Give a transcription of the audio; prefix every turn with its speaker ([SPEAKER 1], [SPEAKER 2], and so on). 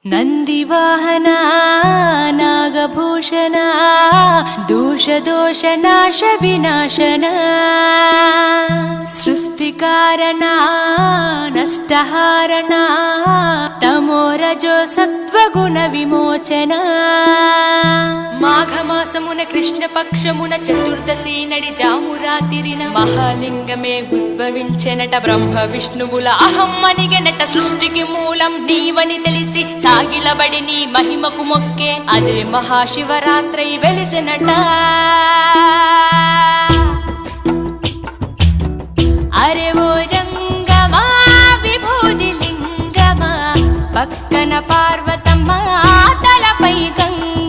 [SPEAKER 1] ನಂದಿವಾಹನ ನಾಗಭೂಷಣ ದೋಷ ನಾಶ ವಿನಾಶನ ಸೃಷ್ಟಿಕಾರಣ ನಷ್ಟಹಾರಣ తమోరజో సత్వగుణ విమోచన మాఘమాసమున కృష్ణపక్షమున చతుర్దశి నడి జామురాతిరిన మహాలింగమే ఉద్భవించెనట. బ్రహ్మ విష్ణువుల అహం అనిగెనట. సృష్టికి మూలం నీవని తెలిసి సాగిలబడి నీ మహిమకు మొక్కే అదే మహాశివరాత్రి వెలిసెనట. అరే ఓ జంగమా విభూది లింగమా, పక్కన పార్వతమ్మ తలపై గంగ